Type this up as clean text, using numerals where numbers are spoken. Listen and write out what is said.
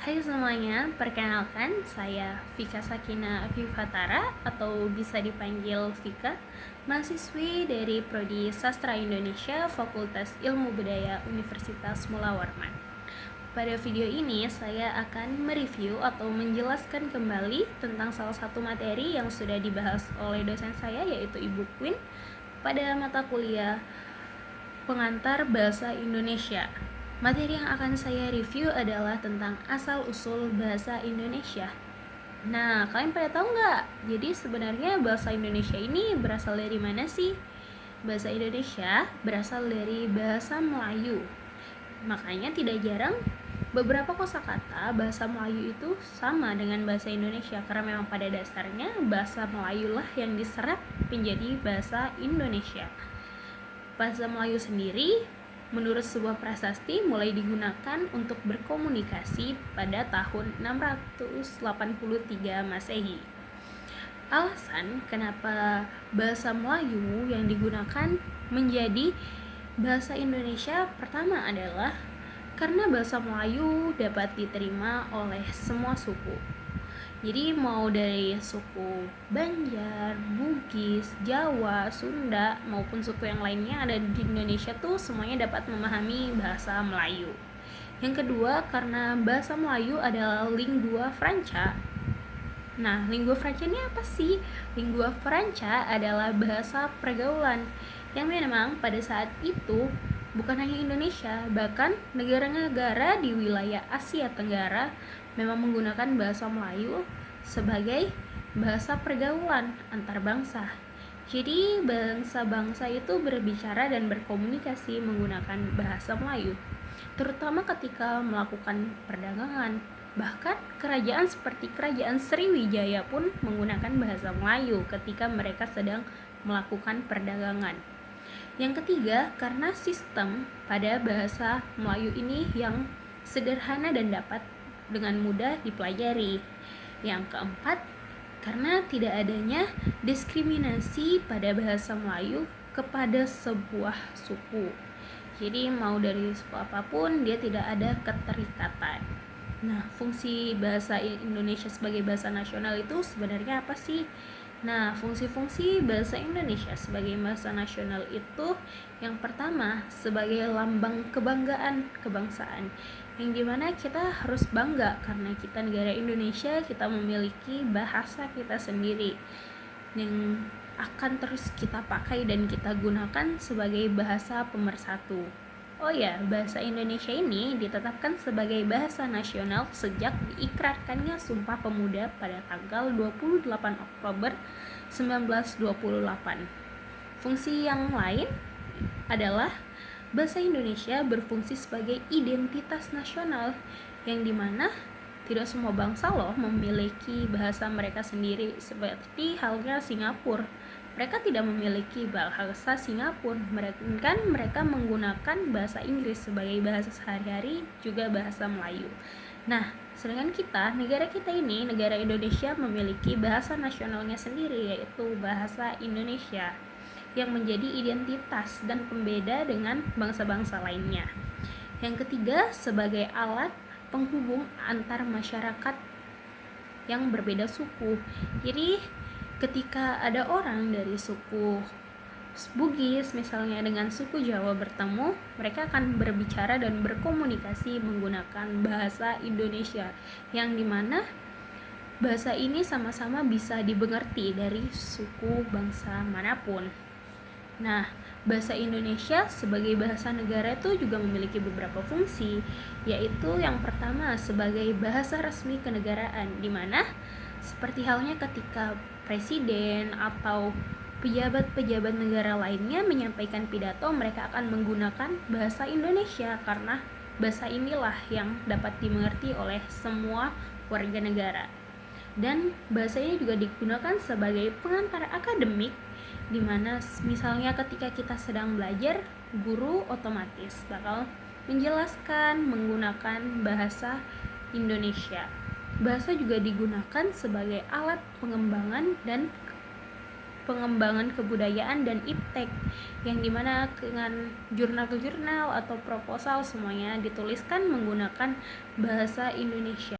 Hai semuanya, perkenalkan saya Vika Sakina Vivatara atau bisa dipanggil Vika, mahasiswi dari Prodi Sastra Indonesia Fakultas Ilmu Budaya Universitas Mula Warman. Pada video ini saya akan mereview atau menjelaskan kembali tentang salah satu materi yang sudah dibahas oleh dosen saya yaitu Ibu Queen pada mata kuliah Pengantar Bahasa Indonesia. Materi yang akan saya review adalah tentang asal-usul bahasa Indonesia. Nah, kalian pada tahu nggak? Jadi sebenarnya bahasa Indonesia ini berasal dari mana sih? Bahasa Indonesia berasal dari bahasa Melayu. Makanya tidak jarang beberapa kosakata bahasa Melayu itu sama dengan bahasa Indonesia karena memang pada dasarnya bahasa Melayu lah yang diserap menjadi bahasa Indonesia. Bahasa Melayu sendiri menurut sebuah prasasti mulai digunakan untuk berkomunikasi pada tahun 683 Masehi. Alasan kenapa bahasa Melayu yang digunakan menjadi bahasa Indonesia pertama adalah karena bahasa Melayu dapat diterima oleh semua suku. Jadi mau dari suku Banjar, Bugis, Jawa, Sunda maupun suku yang lainnya ada di Indonesia tuh semuanya dapat memahami bahasa Melayu. Yang kedua, karena bahasa Melayu adalah lingua franca. Nah, lingua franca ini apa sih? Lingua franca adalah bahasa pergaulan yang memang pada saat itu bukan hanya Indonesia, bahkan negara-negara di wilayah Asia Tenggara memang menggunakan bahasa Melayu sebagai bahasa pergaulan antar bangsa. Jadi bangsa-bangsa itu berbicara dan berkomunikasi menggunakan bahasa Melayu, terutama ketika melakukan perdagangan. Bahkan kerajaan seperti kerajaan Sriwijaya pun menggunakan bahasa Melayu ketika mereka sedang melakukan perdagangan. Yang ketiga, karena sistem pada bahasa Melayu ini yang sederhana dan dapat dengan mudah dipelajari. Yang keempat, karena tidak adanya diskriminasi pada bahasa Melayu kepada sebuah suku. Jadi mau dari suku apapun dia tidak ada keterikatan. Nah, fungsi bahasa Indonesia sebagai bahasa nasional itu sebenarnya apa sih? Nah, fungsi-fungsi bahasa Indonesia sebagai bahasa nasional itu yang pertama sebagai lambang kebanggaan kebangsaan, yang dimana kita harus bangga karena kita negara Indonesia, kita memiliki bahasa kita sendiri yang akan terus kita pakai dan kita gunakan sebagai bahasa pemersatu. Oh ya, bahasa Indonesia ini ditetapkan sebagai bahasa nasional sejak diikrarkannya Sumpah Pemuda pada tanggal 28 Oktober 1928. Fungsi yang lain adalah bahasa Indonesia berfungsi sebagai identitas nasional, yang dimana tidak semua bangsa loh memiliki bahasa mereka sendiri, seperti halnya Singapura. Mereka tidak memiliki bahasa Singapura, mereka menggunakan bahasa Inggris sebagai bahasa sehari-hari, juga bahasa Melayu. Nah, sedangkan kita, negara kita ini, negara Indonesia memiliki bahasa nasionalnya sendiri, yaitu bahasa Indonesia, yang menjadi identitas dan pembeda dengan bangsa-bangsa lainnya. Yang ketiga, sebagai alat penghubung antar masyarakat yang berbeda suku. Jadi ketika ada orang dari suku Bugis misalnya dengan suku Jawa bertemu, mereka akan berbicara dan berkomunikasi menggunakan bahasa Indonesia, yang dimana bahasa ini sama-sama bisa dimengerti dari suku bangsa manapun. Nah, bahasa Indonesia sebagai bahasa negara itu juga memiliki beberapa fungsi, yaitu yang pertama sebagai bahasa resmi kenegaraan, di mana seperti halnya ketika presiden atau pejabat-pejabat negara lainnya menyampaikan pidato, mereka akan menggunakan bahasa Indonesia karena bahasa inilah yang dapat dimengerti oleh semua warga negara. Dan bahasa ini juga digunakan sebagai pengantar akademik, di mana misalnya ketika kita sedang belajar, guru otomatis bakal menjelaskan menggunakan bahasa Indonesia. Bahasa juga digunakan sebagai alat pengembangan kebudayaan dan iptek, yang dimana dengan jurnal-jurnal atau proposal semuanya dituliskan menggunakan bahasa Indonesia.